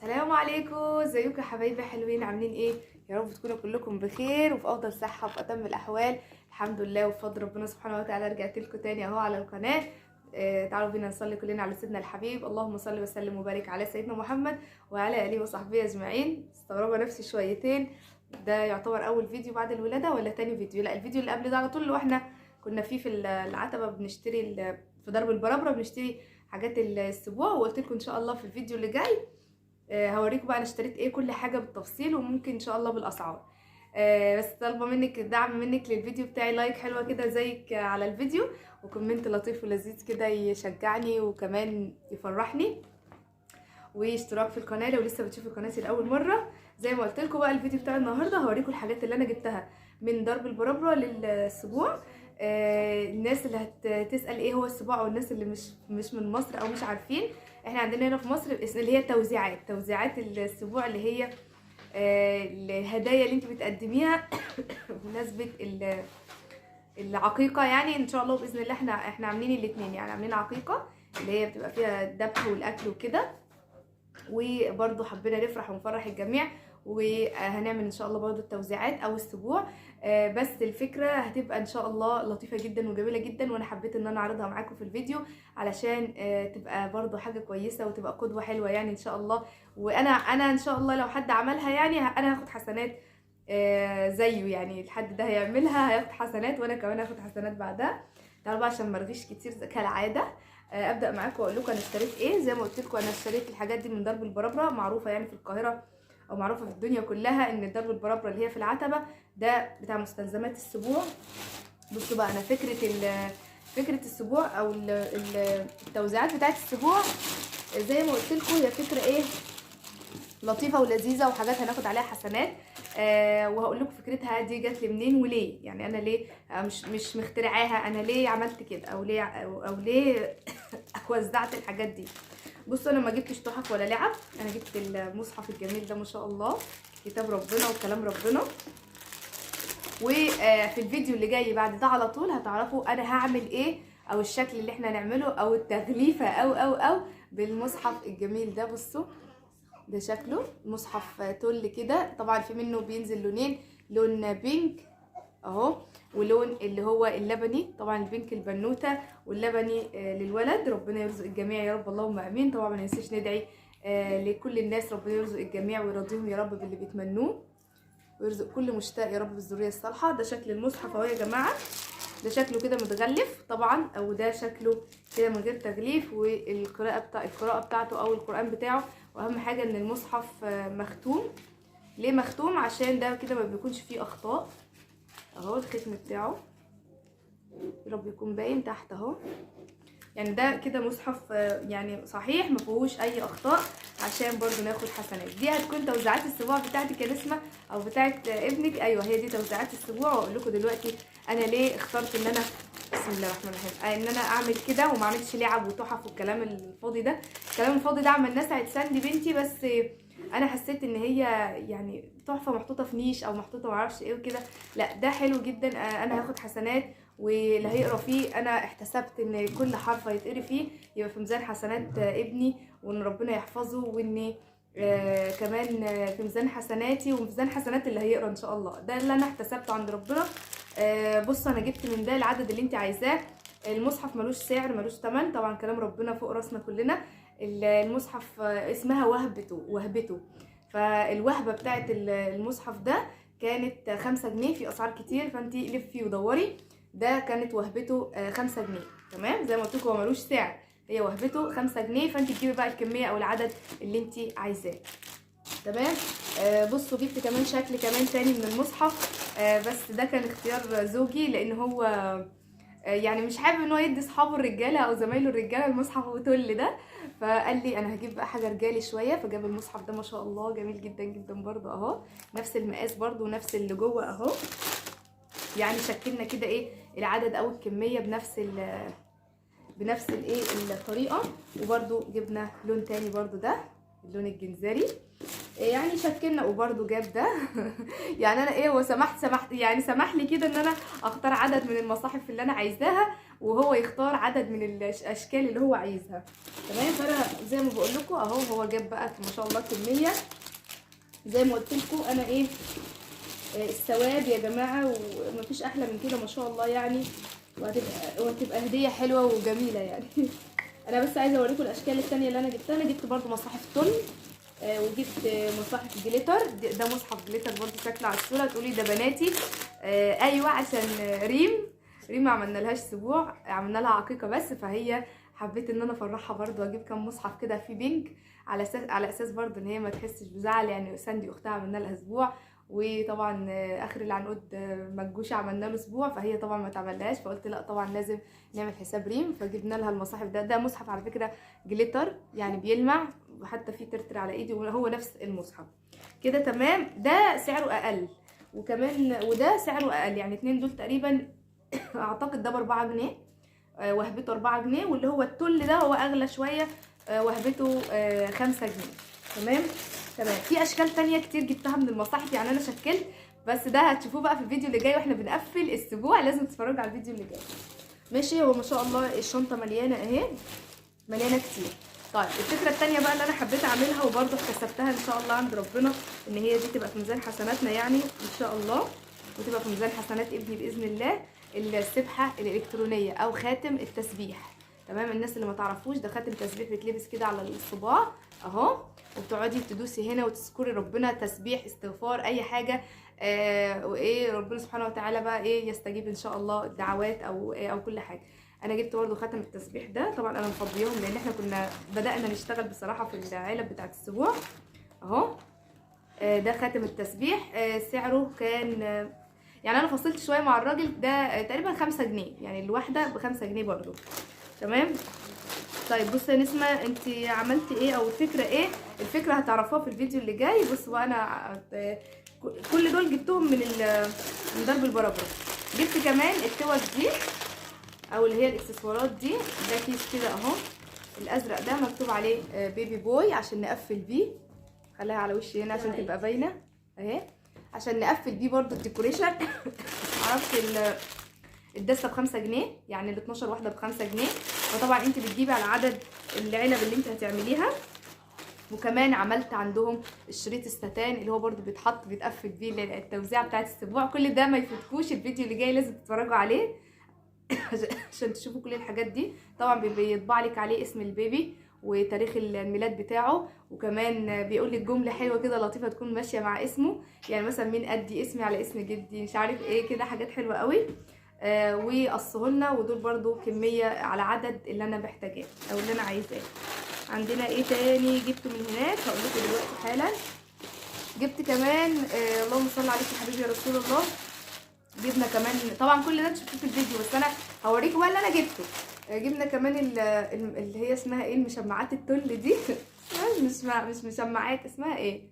السلام عليكم، ازيكم يا حبايبي حلوين؟ عاملين ايه؟ يا رب تكونوا كلكم بخير وفي افضل صحه وفي اتم الاحوال. الحمد لله وبفضل ربنا سبحانه وتعالى رجعت لكم تاني اهو على القناه. تعالوا بينا نصلي كلنا على سيدنا الحبيب. اللهم صل وسلم وبارك على سيدنا محمد وعلى اله وصحبه اجمعين. مستغربه نفسي شويتين، ده يعتبر اول فيديو بعد الولاده ولا تاني فيديو؟ لا، الفيديو اللي قبل ده على طول اللي احنا كنا فيه في العتبه بنشتري في درب البرابره بنشتري حاجات السبوع، وقلت لكم ان شاء الله في الفيديو اللي جاي هوريكم بقى انا اشتريت ايه، كل حاجه بالتفصيل وممكن ان شاء الله بالاسعار. بس طالبه منك الدعم منك للفيديو بتاعي، لايك حلوه كده زيك على الفيديو، وكومنت لطيف ولذيذ كده يشجعني وكمان يفرحني، واشتراك في القناه لو لسه بتشوفوا قناتي لاول مره. زي ما قلت لكم بقى الفيديو بتاع النهارده هوريكم الحاجات اللي انا جبتها من درب البرابره للسبوع. الناس اللي هتسال ايه هو السبوع، او الناس اللي مش من مصر او مش عارفين، احنا عندنا هنا في مصر اللي هي توزيعات السبوع، اللي هي الهدايا اللي انت بتقدميها بمناسبه العقيقه. يعني ان شاء الله باذن الله احنا عاملين الاثنين، يعني عاملين عقيقه اللي هي بتبقى فيها الذبح والاكل وكده، وبرضو حبينا نفرح ونفرح الجميع، وهنعمل ان شاء الله برضو التوزيعات او السبوع. بس الفكره هتبقى ان شاء الله لطيفه جدا وجميله جدا، وانا حبيت ان انا اعرضها معاكم في الفيديو علشان تبقى برضو حاجه كويسه وتبقى قدوه حلوه يعني ان شاء الله. وانا ان شاء الله لو حد عملها يعني انا هاخد حسنات زيه، يعني الحد ده هيعملها هياخد حسنات وانا كمان هاخد حسنات بعدها. تعالوا بقى عشان مرغيش كتير كالعاده ابدا معاكم واقول لكم انا اشتريت ايه. زي ما قلت لكم انا اشتريت الحاجات دي من درب البرابره، معروفه يعني في القاهره او معروفه في الدنيا كلها ان درب البرابره اللي هي في العتبه ده بتاع مستلزمات السبوع. بصوا بقى انا فكره السبوع او التوزيعات بتاعه السبوع زي ما قلت لكم هي فكره ايه لطيفه ولذيذه، وحاجات هناخد عليها حسنات. وهقول لكم فكرتها دي جات لي منين وليه، يعني انا ليه مش مخترعاها، انا ليه عملت كده او ليه ليه وزعت الحاجات دي. بصوا انا ما جبتش تحف ولا لعب، انا جبت المصحف الجميل ده ما شاء الله، كتاب ربنا وكلام ربنا. وفي الفيديو اللي جاي بعد ده على طول هتعرفوا انا هعمل ايه، او الشكل اللي احنا نعمله، او التغليفه او بالمصحف الجميل ده. بصوا ده شكله مصحف تل كده، طبعا في منه بينزل لونين، لون بينك اهو، ولون اللي هو اللبني، طبعا البينك البنوته واللبني للولد. ربنا يرزق الجميع يا رب، اللهم امين. طبعا ما ننساش ندعي لكل الناس، ربنا يرزق الجميع ويرضيهم يا رب باللي بيتمنوه، ويرزق كل مشتاق يا رب بالذريه الصالحه. ده شكل المصحف اهو يا جماعه، ده شكله كده متغلف طبعا، او ده شكله كده من غير تغليف، القراءه بتاعته او القران بتاعه. واهم حاجه ان المصحف مختوم. ليه مختوم؟ عشان ده كده ما بيكونش فيه اخطاء اهو، الختم بتاعه يا رب يكون باين تحت اهو، يعني ده كده مصحف يعني صحيح ما فيهوش اي اخطاء، عشان برضو ناخد حسنات. دي هتكون توزيعات السبوع بتاعتك يا نسمه او بتاعت ابنك. ايوه هي دي توزيعات السبوع. واقول لكم دلوقتي انا ليه اخترت ان انا بسم الله الرحمن الرحيم ان انا اعمل كده وما اعملش لعب وتحف والكلام الفاضي ده. الكلام الفاضي ده عمل ناس هتساندي بنتي، بس انا حسيت ان هي يعني تحفه محطوطه في نيش او محطوطه معرفش ايه وكده. لا ده حلو جدا، انا هاخد حسنات، واللي هيقرا فيه انا احتسبت ان كل حرف هيتقري فيه يبقى في ميزان حسنات ابني، وان ربنا يحفظه، وان كمان في ميزان حسناتي وفي ميزان حسنات اللي هيقرا ان شاء الله. ده اللي انا احتسبته عند ربنا. بص انا جبت من ده العدد اللي انت عايزاه. المصحف ملوش سعر ملوش ثمن، طبعا كلام ربنا فوق راسنا كلنا. المصحف اسمها وهبته. فالوهبه بتاعت المصحف ده كانت 5 جنيه، في اسعار كتير فانتي لفي ودوري. ده كانت وهبته 5 جنيه تمام، زي ما قلت لكم هو ملوش سعر، هي وهبته 5 جنيه، فانت تجيبي بقى الكميه او العدد اللي انت عايزاه تمام. بصوا جبت كمان شكل كمان تاني من المصحف، بس ده كان اختيار زوجي، لان هو يعني مش حابب ان هو يدي اصحابه الرجاله او زمايله الرجاله المصحف وتل ده، فقال لي انا هجيب بقى حاجه رجالي شويه، فجاب المصحف ده ما شاء الله جميل جدا جدا برضه اهو، نفس المقاس برضه ونفس اللي جوه اهو، يعني شكلنا كده ايه العدد او الكميه بنفس الايه الطريقه. وبرده جبنا لون تاني برده ده اللون الجنزري، يعني شكلنا وبرده جاب ده يعني انا ايه وسمحت يعني سمح لي كده ان انا اختار عدد من المصاحف اللي انا عايزاها، وهو يختار عدد من الاشكال اللي هو عايزها. تمام. فانا زي ما بقول لكم اهو، هو جاب بقى ما شاء الله كميه زي ما قلت لكم انا ايه الثواب يا جماعه، ومفيش احلى من كده ما شاء الله يعني، وهتبقى هديه حلوه وجميله يعني. انا بس عايزه اوريكم الاشكال الثانيه اللي انا جبتها. انا جبت برده مصاحف تل، وجبت مصاحف جليتر. ده مصحف جليتر برده شكله على الصوره تقولي ده بناتي. ايوه، عشان ريم عملنا لهاش اسبوع، عملنا لها عقيقه بس، فهي حبيت ان انا افرحها برده واجيب كام مصحف كده في بينك، على اساس برده ان هي ما تحسش بزعل يعني. ساندي اختها عملنا لها اسبوع، وطبعا اخر العنقود مجوشه عملنا له اسبوع، فهي طبعا ما تعملهاش، فقلت لا طبعا لازم نعمل حساب ريم، فجبنا لها المصاحف. ده مصحف على فكره جليتر يعني بيلمع، وحتى في ترتر على ايدي، وهو نفس المصحف كده. تمام. ده سعره اقل، وكمان وده سعره اقل يعني. اتنين دول تقريبا اعتقد ده ب4 جنيه، وهبته 4 جنيه، واللي هو التل ده هو اغلى شويه، وهبته 5 جنيه. تمام. في اشكال تانية كتير جبتها من المصاحف يعني. انا شكلت، بس ده هتشوفوه بقى في الفيديو اللي جاي، واحنا بنقفل الاسبوع لازم تتفرجوا على الفيديو اللي جاي. ماشي. هو ما شاء الله الشنطه مليانه اهي، مليانه كتير. طيب الفكره التانية بقى اللي انا حبيت اعملها وبرده اكتسبتها ان شاء الله عند ربنا، ان هي دي تبقى في ميزان حسناتنا يعني ان شاء الله، وتبقى في ميزان حسنات ابني باذن الله. السبحه الالكترونيه او خاتم التسبيح. تمام. الناس اللي ما تعرفوش، ده خاتم تسبيح بيتلبس كده على الصباع اهو، وبتقعدي تدوسي هنا وتذكري ربنا، تسبيح، استغفار، اي حاجه، وايه ربنا سبحانه وتعالى بقى ايه يستجيب ان شاء الله الدعوات او كل حاجه. انا جبت برده خاتم التسبيح ده، طبعا انا مفضيهم لان احنا كنا بدانا نشتغل بصراحه في العلب بتاعه السبوع اهو. ده خاتم التسبيح، سعره كان يعني انا فصلت شويه مع الراجل ده، تقريبا 5 جنيه يعني، الواحده ب5 جنيه برده. تمام. طيب بصي يا نسمه، انت عملتي ايه او الفكره ايه؟ الفكره هتعرفوها في الفيديو اللي جاي. بصوا بقى، انا كل دول جبتهم من درب البرابره. جبت كمان التوك دي او اللي هي الاكسسوارات دي. ده كيس كده اهو، الازرق ده مكتوب عليه بيبي بوي عشان نقفل بيه. خليها على وشي هنا عشان تبقى باينه اهي، عشان نقفل بيه برده الديكوريشن. عرفت الدسه ب5 جنيه يعني، ال12 واحده ب5 جنيه. وطبعا انت بتجيبي على عدد العلب اللي انت هتعمليها. وكمان عملت عندهم الشريط الستان اللي هو برده بيتحط بيتقفل بيه التوزيع بتاعت السبوع. كل ده ما يفوتكوش، الفيديو اللي جاي لازم تتفرجوا عليه عشان تشوفوا كل الحاجات دي. طبعا بيطبع لك عليه اسم البيبي وتاريخ الميلاد بتاعه، وكمان بيقول لك جمله حلوه كده لطيفه تكون ماشيه مع اسمه، يعني مثلا مين ادي اسمي على اسم جدي، مش عارف ايه كده، حاجات حلوه قوي. وقصهولنا، ودول برده كميه على عدد اللي انا محتاجاه او اللي انا عايزاه. عندنا ايه تاني جبته من هناك هقول لكم دلوقتي حالا. جبت كمان اللهم صل عليك يا حبيبي يا رسول الله. جبنا كمان طبعا كل ده تشوفوه في الفيديو، بس انا هوريكم بقى اللي انا جبته. جبنا كمان اللي هي اسمها ايه، المشمعات التل دي. مش مشمعات، اسمها ايه،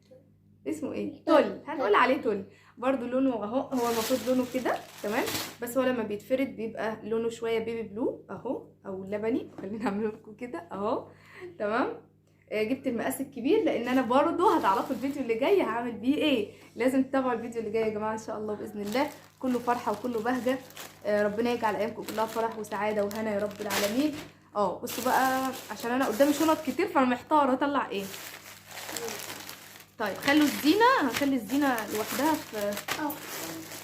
اسمه ايه، تل، هنقول عليه تل. برضو لونه اهو، هو المفروض لونه كده تمام، بس هو لما بيتفرد بيبقى لونه شويه بيبي بلو اهو، او لبني. خلينا اعمله لكم كده اهو. تمام. جبت المقاس الكبير لان انا برضو هتعرفوا الفيديو اللي جاي هعمل بيه ايه. لازم تتابعوا الفيديو اللي جاي يا جماعه ان شاء الله باذن الله. كله فرحه وكله بهجه. ربنا يجعل ايامكم كلها فرح وسعاده وهنا يا رب العالمين. بصوا بقى، عشان انا قدامي شنط كتير فانا محتاره اطلع ايه. طيب خلوا الزينه، هنخلي الزينه لوحدها في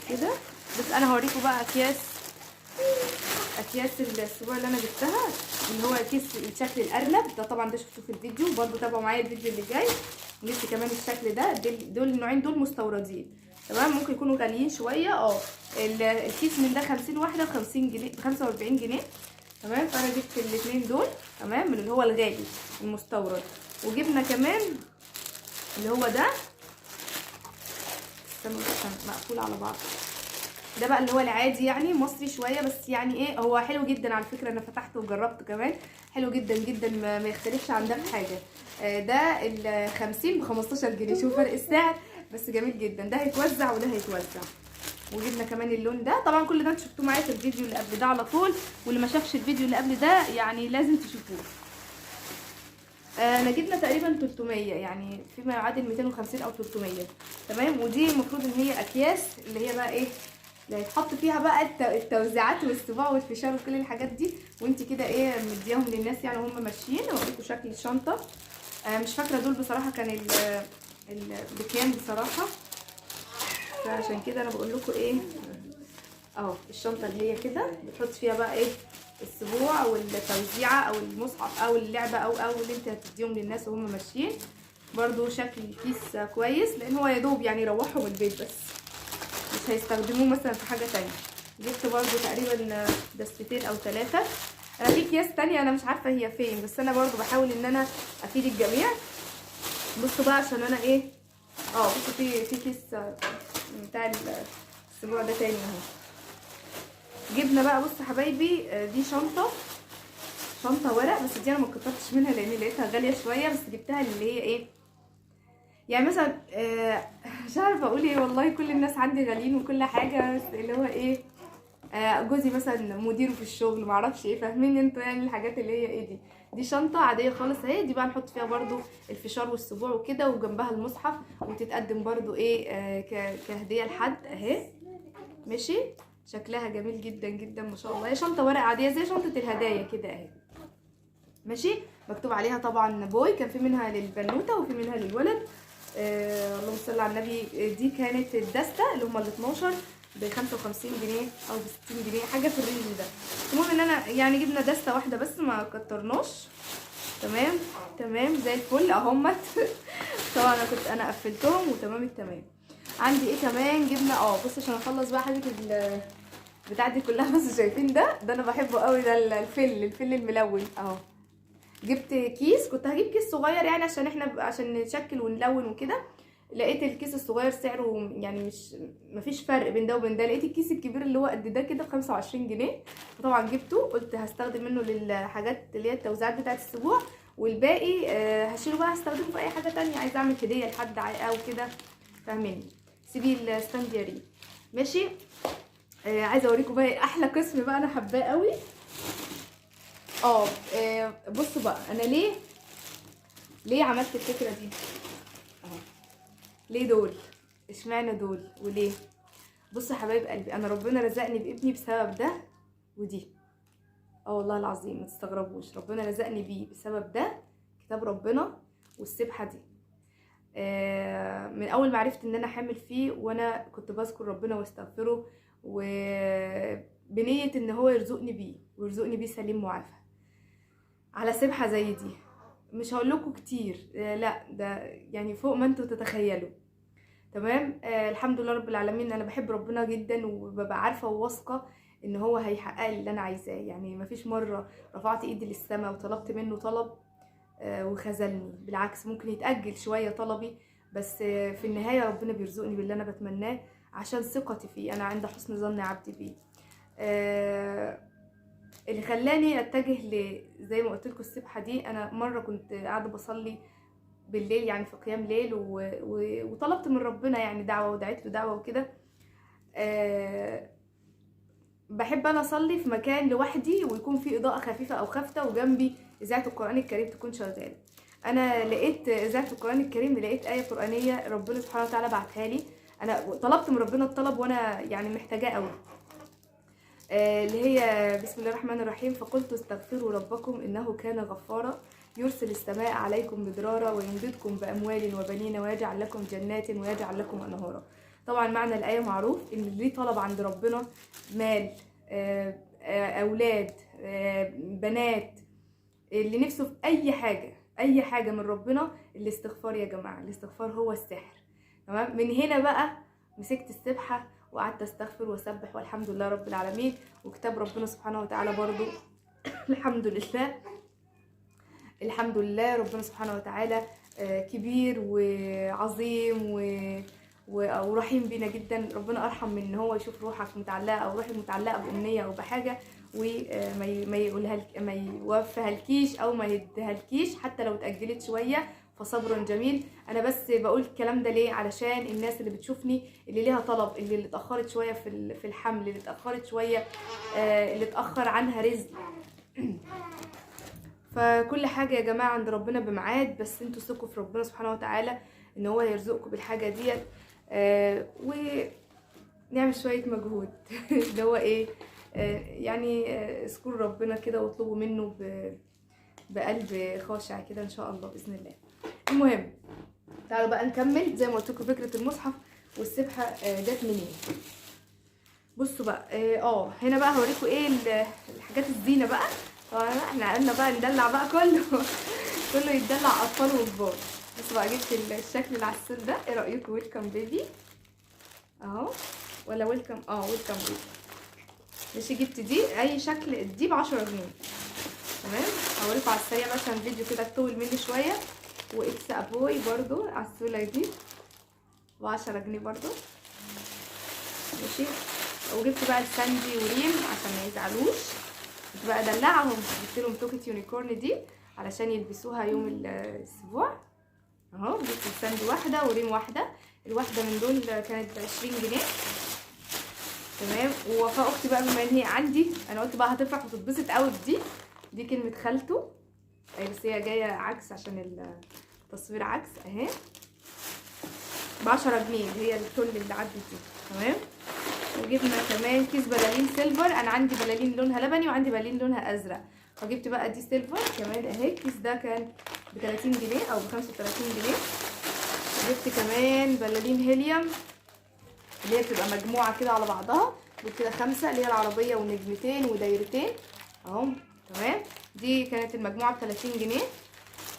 كده. بس انا هوريكم بقى اكياس السبوع اللي انا جبتها، اللي هو كيس الشكل الارنب ده. طبعا ده شفتوه في الفيديو، برضو تابعوا معايا الفيديو اللي جاي. جبت كمان الشكل ده. دول النوعين دول مستوردين تمام، ممكن يكونوا غاليين شويه. الكيس من ده 50 واحده ب50 جنيه، ب 45 جنيه تمام. فانا جبت الاثنين دول تمام، من اللي هو الغالي المستورد. وجبنا كمان اللي هو ده، استنوا مقفول على بعض. ده بقى اللي هو العادي يعني، مصري شويه بس يعني ايه، هو حلو جدا على فكره. انا فتحته وجربته كمان، حلو جدا جدا، ما يختلفش عن ده في حاجه. ده ال50 ب15 جنيه، شوفوا فرق السعر، بس جميل جدا. ده هيتوزع وده هيتوزع. وجبنا كمان اللون ده. طبعا كل ده انتوا شفتوه معايا في الفيديو اللي قبل ده على طول، واللي ما شافش الفيديو اللي قبل ده يعني لازم تشوفوه. انا جبنا تقريبا 300 يعني، فيما يعادل 250 او 300 تمام. ودي المفروض ان هي اكياس اللي هي بقى ايه، اللي هيتحط فيها بقى التوزيعات والسبوع والفشار وكل الحاجات دي، وانت كده ايه مدياهم للناس يعني وهم ماشيين. اوريكم شكل الشنطه. مش فاكره دول بصراحه كان بكام بصراحه، فعشان كده انا بقول لكم ايه اهو الشنطه اللي هي كده بتحط فيها بقى ايه السبوع والتوزيعه او المصحف او اللعبه او اللي انت هتديهم للناس وهم ماشيين. برضو شكل الكيس كويس لان هو يا دوب يعني يروحوا من البيت بس مش هيستخدموه مثلا في حاجه تانية. جبت برضو تقريبا دستتين او 3. انا في اكياس تانية انا مش عارفه هي فين، بس انا برضو بحاول ان انا افيد الجميع. بصوا بقى عشان انا ايه بصوا في كيس بتاع السبوع ده تاني اهو. جبنا بقى بصوا حبايبي دي شنطه ورق، بس دي انا ما كترتش منها لان لقيتها غاليه شويه، بس جبتها اللي هي ايه يعني مثلا مش عارفه اقول ايه والله، كل الناس عندي غاليين وكل حاجه، بس اللي هو ايه جوزي مثلا مديره في الشغل معرفش ايه، فاهمين انتوا يعني الحاجات اللي هي ايه دي شنطه عاديه خالص اهي. دي بقى نحط فيها برضو الفشار والسبوع وكده، وجنبها المصحف، وتتقدم برضو ايه كهديه لحد اهي. ماشي، شكلها جميل جدا جدا ما شاء الله. هي شنطه ورق عاديه زي شنطه الهدايا كده اهي. ماشي، مكتوب عليها طبعا بوي، كان في منها للبنوته وفي منها للولد. اللهم صل على النبي. دي كانت الدستة اللي هما ال 12 ب 55 جنيه او ب 60 جنيه حاجه في الرينج ده. المهم ان انا يعني جبنا دستة واحده بس ما كترناش. تمام زي الفل اهمت. طبعا انا قفلتهم وتمام التمام. عندي ايه كمان جبنا بص عشان اخلص بقى حاجه بتاعتي كلها. بس شايفين ده انا بحبه قوي، ده الفل الملون اهو. جبت كيس، كنت هجيب كيس صغير يعني عشان نشكل ونلون وكده. لقيت الكيس الصغير سعره يعني مفيش فرق بين ده وبين ده. لقيت الكيس الكبير اللي هو قد ده كده ب 25 جنيه، فطبعا جبته. قلت هستخدم منه للحاجات اللي هي التوزيعات بتاعه السبوع، والباقي هشيله بقى هستخدمه في اي حاجه تانية. عايزه اعمل هديه لحد او كده، فاهميني. سيبي الستاند يا ريم. ماشي. عايزه اوريكم بقى احلى قسم بقى انا حباه قوي. بصوا بقى انا ليه عملت الفكره دي اهو. ليه دول؟ اشمعنى دول وليه؟ بصوا يا حبايب قلبي، انا ربنا رزقني بابني بسبب ده ودي. والله العظيم ما تستغربوش، ربنا رزقني بيه بسبب ده، كتاب ربنا والسبحه دي. من اول ما عرفت ان انا حامل فيه وانا كنت بذكر ربنا واستغفره، وبنيه ان هو يرزقني بيه ويرزقني بيه سليم معافى على سبحه زي دي. مش هقول لكم كتير، لا ده يعني فوق ما انتوا تتخيلوا. تمام. الحمد لله رب العالمين. انا بحب ربنا جدا، وببقى عارفه وواثقه ان هو هيحقق لي اللي انا عايزاه. يعني مفيش مره رفعت ايدي للسماء وطلبت منه طلب وخذلني. بالعكس، ممكن يتاجل شويه طلبي، بس في النهايه ربنا بيرزقني باللي انا بتمناه عشان ثقتي فيه. انا عند حسن ظن عبدي بيه. اللي خلاني اتجه زي ما قلت لكم السبحه دي، انا مره كنت قاعده بصلي بالليل يعني في قيام ليل وطلبت من ربنا يعني دعوه، ودعيت له دعوه وكده. بحب انا اصلي في مكان لوحدي ويكون فيه اضاءه خفيفه او خافته، وجنبي اذاعه القران الكريم تكون شغاله. انا لقيت اذاعه القران الكريم، لقيت ايه قرانيه ربنا سبحانه وتعالى بعتها لي. انا طلبت من ربنا الطلب وانا يعني محتاجاه قوي، اللي هي بسم الله الرحمن الرحيم. فقلت استغفروا ربكم انه كان غفارا يرسل السماء عليكم مدرارا ويمددكم باموال وبنين ويجعل لكم جنات ويجعل لكم انهارا. طبعا معنى الايه معروف، ان اللي طلب عند ربنا مال، اولاد، بنات، اللي نفسه في اي حاجه من ربنا. الاستغفار يا جماعه، الاستغفار هو السحر. تمام. من هنا بقى مسكت السبحه وقعدت استغفر واسبح، والحمد لله رب العالمين. وكتاب ربنا سبحانه وتعالى برضو الحمد لله ربنا سبحانه وتعالى كبير وعظيم ورحيم بينا جدا. ربنا ارحم من ان هو يشوف روحك متعلقه او روحك متعلقه بامنيه او بحاجه وما يقولها ما يوفيها لكيش او ما يديها لكيش حتى لو اتاجلت شويه، فصبر جميل. انا بس بقول الكلام ده ليه؟ علشان الناس اللي بتشوفني اللي ليها طلب، اللي اتاخرت شويه في الحمل، اللي اتاخرت شويه، اللي اتاخر عنها رزق. فكل حاجه يا جماعه عند ربنا بميعاد، بس انتوا ثقوا في ربنا سبحانه وتعالى ان هو يرزقكم بالحاجه ديت. نعمل شويه مجهود اللي هو ايه، يعني اذكروا ربنا كده واطلبوا منه بقلب خاشع كده ان شاء الله باذن الله. المهم تعالوا بقى نكمل زي ما قلت لكم فكره المصحف والسبحه جت منين. بصوا بقى هنا بقى هوريكم ايه الحاجات الزينه بقى. طبعا احنا قلنا بقى ندلع بقى كله يتدلع اطفال وكبار. بصوا بقى جبت الشكل العسول ده، ايه رايكم؟ ويلكم بيبي اهو، ولا ويلكم ويلكم بيبي ماشي. جبت دي اي شكل، دي ب10 جنيه تمام. هوريكم على السريع بقى عشان الفيديو كده طول مني شويه. واكس ابوي برضو عسوله دي ب10 جنيه برضو ماشي. وجبت بقى الساندي وريم عشان ما يزعلوش، كنت بقى ادلعهم، جبت لهم توكه يونيكورن دي علشان يلبسوها يوم الاسبوع اهو. جبت الساندي واحده وريم واحده، الواحده من دول كانت ب20 جنيه تمام. ووفاء اختي بقى بما ان هي عندي، انا قلت بقى هتفرح وتتبسط قوي دي كلمه خالته بس هي جايه عكس عشان التصوير عكس اهي، ب10 جنيه هي التل اللي عدت دي تمام. وجبنا كمان كيس بلالين سيلفر، انا عندي بلالين لونها لبني وعندي بلالين لونها ازرق، فجبت بقى دي سيلفر كمان اهي. الكيس ده كان ب30 جنيه او ب35 جنيه. جبت كمان بلالين هيليوم اللي هي بتبقى مجموعه كده على بعضها، جبت كده 5 اللي هي العربيه ونجمتين ودايرتين اهو تمام. دي كانت المجموعه ب30 جنيه.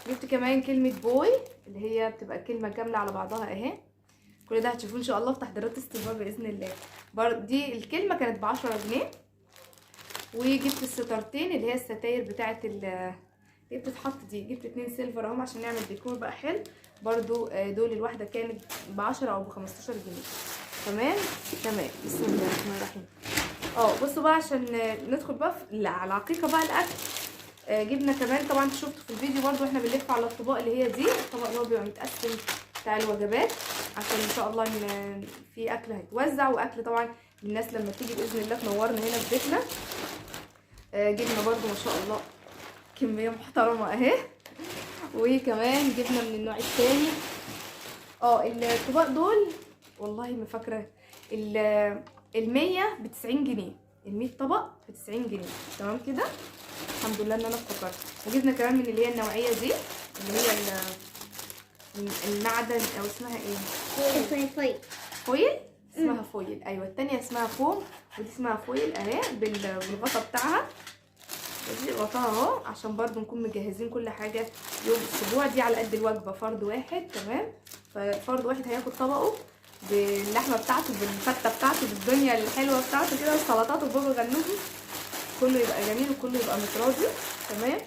جبت كمان كلمه بوي اللي هي بتبقى كلمه كامله على بعضها اهي. كل ده هتشوفوه ان شاء الله في تحضيرات استمرار باذن الله. دي الكلمه كانت ب10 جنيه. وجبت الستارتين اللي هي الستاير بتاعه اللي بتتحط دي، جبت 2 سيلفر اهم عشان نعمل ديكور بقى حلو برضو. دول الواحده كانت ب10 او ب15 جنيه تمام. بسم الله الرحمن الرحيم. بصوا بقى عشان ندخل بقى على العقيقه بقى الاكل. جبنا كمان طبعا شفتوا في الفيديو برضو احنا بنلف على الطبق اللي هي دي، الطبق اللي هو بيبقى متقسم بتاع الوجبات عشان ان شاء الله ان في اكل هيتوزع، واكل طبعا الناس لما تيجي باذن الله تنورنا هنا في بيتنا. جبنا برضو ما شاء الله كميه محترمه اهي. وكمان جبنا من النوع الثاني الطبق دول والله ما فاكره، ال100 ب90 جنيه، ال100 طبق ب90 جنيه تمام كده. الحمد لله ان انا افتكرت. وجبنا كمان من اللي هي النوعيه دي اللي هي المعدن او اسمها ايه؟ فويل. اسمها فويل ايوه. التانية اسمها فوم ودي اسمها فويل اهي بالغطا بتاعها. دي غطاها اهو عشان برضو نكون مجهزين كل حاجه يوم الاسبوع. دي على قد الوجبه فرد واحد تمام. ففرد واحد هياخد طبقه باللحمه بتاعته بالفته بتاعته بالدنيا الحلوه بتاعته كده والسلطات وبابا غنوجي، كله يبقى جميل وكله يبقى متراضي تمام.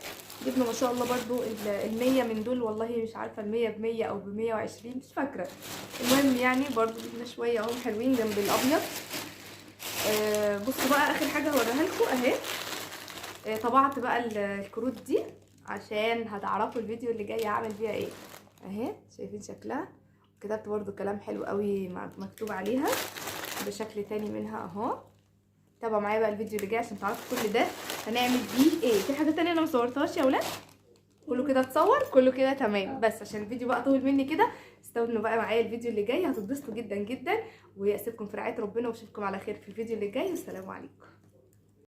جبنا ما شاء الله برضو ال100 من دول، والله مش عارفه ال100 ب100 او ب120 مش فاكره. المهم يعني برضو جبنا شويه اهم حلوين جنب الابيض. بصوا بقى اخر حاجه هوريها لكم اهي. طبعت بقى الكروت دي عشان هتعرفوا الفيديو اللي جاي هعمل فيها ايه اهي. شايفين شكلها؟ كتبت برضو كلام حلو قوي مكتوب عليها بشكل تاني منها اهو. تابعوا معايا بقى الفيديو اللي جاي عشان تعرفوا كل ده هنعمل بيه ايه. في حاجه تانية انا مصورتهاش يا ولاد؟ كله كده اتصور كله كده تمام. بس عشان الفيديو بقى طول مني كده استنوا بقى معايا الفيديو اللي جاي، هتتبسطوا جدا جدا. واسيبكم في رعايه ربنا واشوفكم على خير في الفيديو اللي جاي، والسلام عليكم.